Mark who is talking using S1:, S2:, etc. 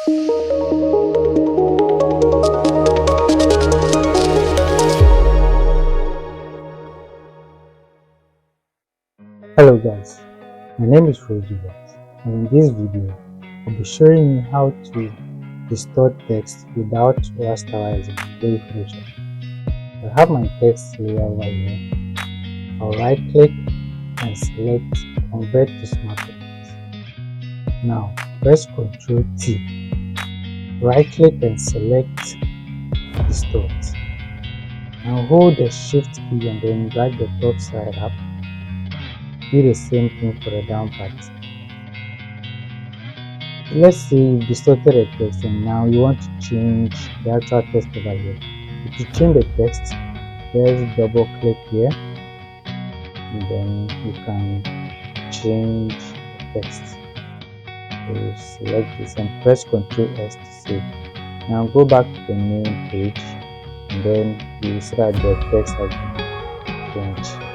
S1: Hello guys, my name is Rodrigo, and in this video I'll be showing you how to distort text without rasterizing very Photoshop. I have my text layer over here. I'll right click and select convert to smart text. Now press Ctrl T, right click and select distort. Now hold the shift key and then drag the top side up. Do the same thing for the down part. Let's say you've distorted the text and now you want to change the actual text over here. If you change the text, just double click here and then you can change the text. So select this and press Ctrl S to save. Now go back to the main page and then you will see that the text has been changed.